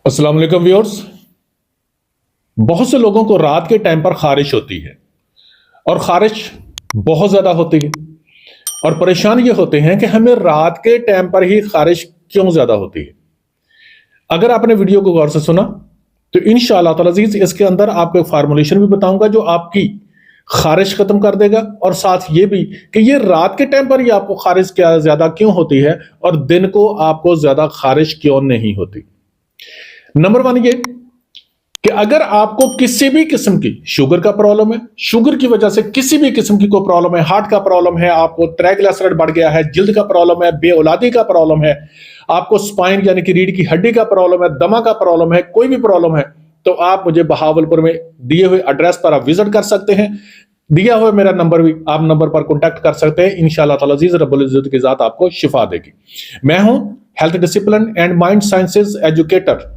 अस्सलाम वालेकुम व्यूअर्स। बहुत से लोगों को रात के टाइम पर खारिश होती है और खारिश बहुत ज्यादा होती है और परेशान ये होते हैं कि हमें रात के टाइम पर ही खारिश क्यों ज्यादा होती है। अगर आपने वीडियो को गौर से सुना तो इंशाअल्लाह ताला अज़ीज़ इसके अंदर आपको एक फार्मूलेशन भी बताऊंगा जो आपकी खारिश खत्म कर देगा, और साथ ये भी कि ये रात के टाइम पर ही आपको खारिश क्या ज्यादा क्यों होती है और दिन को आपको ज्यादा खारिश क्यों नहीं होती। नंबर वन ये कि अगर आपको किसी भी किस्म की शुगर का प्रॉब्लम है, शुगर की वजह से किसी भी किस्म की कोई प्रॉब्लम है, हार्ट का प्रॉब्लम है, आपको ट्राइग्लिसराइड बढ़ गया है, जल्द का प्रॉब्लम है, बेऔलादी का प्रॉब्लम है, आपको स्पाइन यानी कि रीढ़ की हड्डी का प्रॉब्लम है, दमा का प्रॉब्लम है, कोई भी प्रॉब्लम है, तो आप मुझे बहावलपुर में दिए हुए एड्रेस पर आप विजिट कर सकते हैं। दिया हुआ मेरा नंबर भी आप नंबर पर कॉन्टैक्ट कर सकते हैं। इंशाअल्लाह ताला अज़ीज़ रब्बुल इज़्ज़त की ज़ात आपको शिफा देगी। मैं हूं health discipline and mind sciences educator,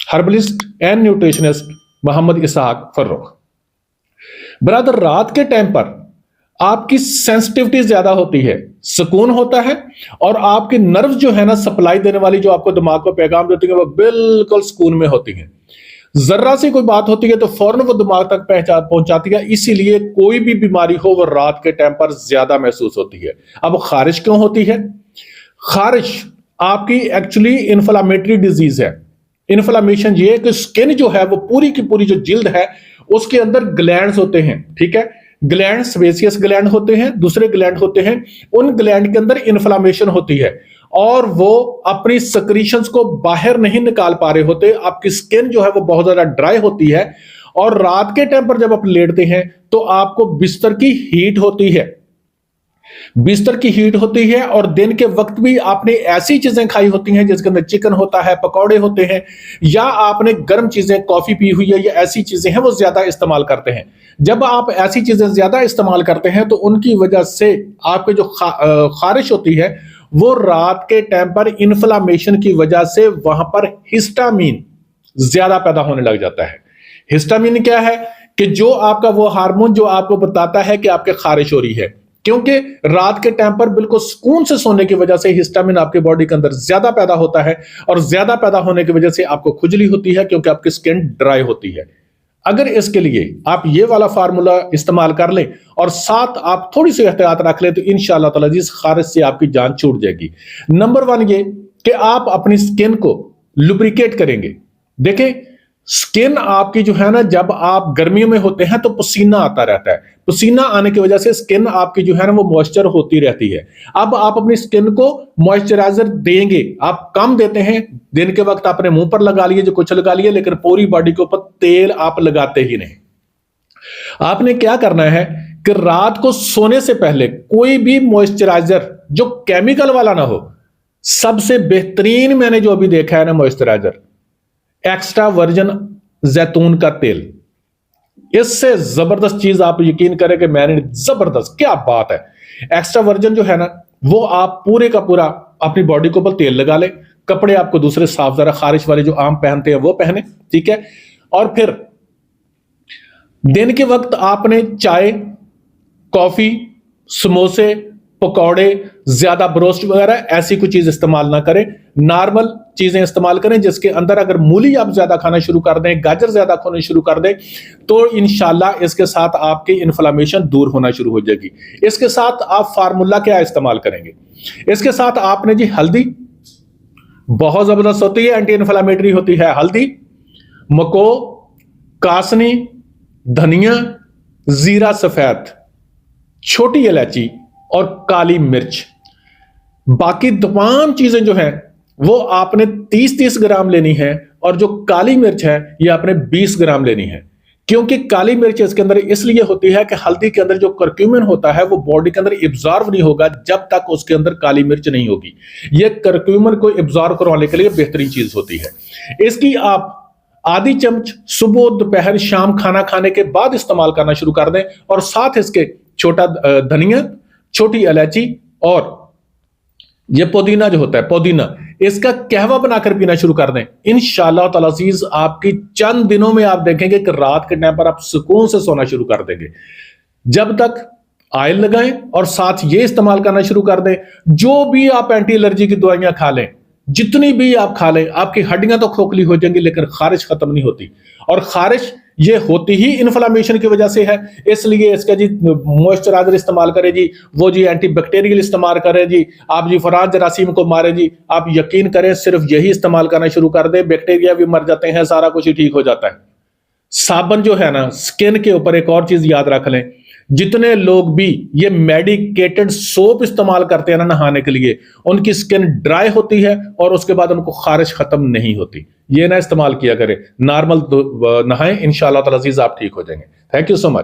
herbalist and nutritionist Mohammad Ishaq Farrukh. Brother, रात के टाइम पर आपकी सेंसिटिविटी ज्यादा होती है, सुकून होता है और आपके नर्व जो है ना, सप्लाई देने वाली जो आपको दिमाग को पैगाम देती है, वो बिल्कुल सुकून में होती है। जरा सी कोई बात होती है तो फौरन वो दिमाग तक पहुंचाती है। इसीलिए कोई भी बीमारी हो वो रात के टाइम पर ज्यादा महसूस होती है। अब खारिश क्यों होती है? खारिश आपकी एक्चुअली इन्फ्लामेटरी डिजीज है। इन्फ्लामेशन ये है कि स्किन जो है वो पूरी की पूरी जो जिल्द है उसके अंदर ग्लैंड्स होते हैं, ठीक है। ग्लैंड सेबेसियस ग्लैंड होते हैं, दूसरे ग्लैंड होते हैं, उन ग्लैंड के अंदर इन्फ्लामेशन होती है और वो अपनी सक्रीशंस को बाहर नहीं निकाल पा रहे होते। आपकी स्किन जो है वो बहुत ज्यादा ड्राई होती है और रात के टाइम पर जब आप लेटते हैं तो आपको बिस्तर की हीट होती है, बिस्तर की हीट होती है। और दिन के वक्त भी आपने ऐसी चीजें खाई होती हैं जिसके अंदर चिकन होता है, पकौड़े होते हैं, या आपने गर्म चीजें कॉफी पी हुई है, या ऐसी चीजें हैं वो ज्यादा इस्तेमाल करते हैं। जब आप ऐसी चीजें ज्यादा इस्तेमाल करते हैं तो उनकी वजह से आपके जो खारिश होती है वो रात के टाइम पर इन्फ्लामेशन की वजह से वहां पर हिस्टामीन ज्यादा पैदा होने लग जाता है। हिस्टामीन क्या है कि जो आपका वो हार्मोन जो आपको बताता है कि आपके खारिश हो रही है, क्योंकि रात के टाइम पर बिल्कुल सुकून से सोने की वजह से हिस्टामिन आपके बॉडी के अंदर ज्यादा पैदा होता है और ज्यादा पैदा होने की वजह से आपको खुजली होती है क्योंकि आपकी स्किन ड्राई होती है। अगर इसके लिए आप ये वाला फार्मूला इस्तेमाल कर लें और साथ आप थोड़ी सी एहतियात रख लें तो इंशाअल्लाह ताला इस खारिश से आपकी जान छूट जाएगी। नंबर वन ये कि आप अपनी स्किन को लुब्रिकेट करेंगे। देखें, स्किन आपकी जो है ना, जब आप गर्मियों में होते हैं तो पसीना आता रहता है, पसीना आने की वजह से स्किन आपकी जो है ना वो मॉइस्चर होती रहती है। अब आप अपनी स्किन को मॉइस्चराइजर देंगे, आप कम देते हैं, दिन के वक्त आपने मुंह पर लगा लिए जो कुछ लगा लिए, लेकिन पूरी बॉडी के ऊपर तेल आप लगाते ही नहीं। आपने क्या करना है कि रात को सोने से पहले कोई भी मॉइस्चराइजर जो केमिकल वाला ना हो, सबसे बेहतरीन मैंने जो अभी देखा है ना मॉइस्चराइजर, एक्स्ट्रा वर्जिन जैतून का तेल। इससे जबरदस्त चीज आप यकीन करें कि मैंने जबरदस्त, क्या बात है। एक्स्ट्रा वर्जिन जो है ना वो आप पूरे का पूरा अपनी बॉडी के ऊपर तेल लगा ले, कपड़े आपको दूसरे साफ जरा खारिश वाले जो आम पहनते हैं वो पहने, ठीक है। और फिर दिन के वक्त आपने चाय, कॉफी, समोसे, पकौड़े, ज्यादा ब्रोस्ट वगैरह ऐसी कोई चीज इस्तेमाल ना करें। नॉर्मल चीजें इस्तेमाल करें जिसके अंदर अगर मूली आप ज्यादा खाना शुरू कर दें, गाजर ज्यादा खाना शुरू कर दें, तो इंशाल्लाह इसके साथ आपकी इन्फ्लामेशन दूर होना शुरू हो जाएगी। इसके साथ आप फार्मूला क्या इस्तेमाल करेंगे? इसके साथ आपने जी हल्दी, बहुत जबरदस्त होती है, एंटी इन्फ्लामेटरी होती है हल्दी, मको, कासनी, धनिया, जीरा सफेद, छोटी इलायची और काली मिर्च। बाकी तमाम चीजें जो हैं वो आपने 30-30 ग्राम लेनी है और जो काली मिर्च है ये आपने 20 ग्राम लेनी है। क्योंकि काली मिर्च इसके अंदर इसलिए होती है कि हल्दी के अंदर जो करक्यूमिन होता है वो बॉडी के अंदर एब्जॉर्ब नहीं होगा जब तक उसके अंदर काली मिर्च नहीं होगी। ये करक्यूमिन को एब्जॉर्ब करवाने के लिए बेहतरीन चीज होती है। इसकी आप आधी चम्मच सुबह, दोपहर, शाम खाना खाने के बाद इस्तेमाल करना शुरू कर दें और साथ इसके छोटा धनिया, छोटी इलायची और ये पुदीना जो होता है, पुदीना, इसका कहवा बनाकर पीना शुरू कर दें। इंशाअल्लाह ताला अज़ीज़ आपकी चंद दिनों में आप देखेंगे कि रात के टाइम पर आप सुकून से सोना शुरू कर देंगे। जब तक ऑयल लगाएं और साथ ये इस्तेमाल करना शुरू कर दें, जो भी आप एंटी एलर्जी की दवाइयां खा लें, जितनी भी आप खा लें, आपकी हड्डियां तो खोखली हो जाएंगी लेकिन खारिश खत्म नहीं होती। और खारिश ये होती ही इन्फ्लामेशन की वजह से है, इसलिए इसका जी मॉइस्चराइजर इस्तेमाल करें जी, वो जी एंटीबैक्टीरियल इस्तेमाल करें जी, आप जी फराज जरासीम को मारे जी। आप यकीन करें सिर्फ यही इस्तेमाल करना शुरू कर दें, बैक्टीरिया भी मर जाते हैं, सारा कुछ ही ठीक हो जाता है। साबुन जो है ना, स्किन के ऊपर एक और चीज याद रख लें, जितने लोग भी ये मेडिकेटेड सोप इस्तेमाल करते हैं ना नहाने के लिए, उनकी स्किन ड्राई होती है और उसके बाद उनको खारिश खत्म नहीं होती। ये ना इस्तेमाल किया करें, नॉर्मल नहाएं, इंशाल्लाह ताला अजीज आप ठीक हो जाएंगे। Thank you so much.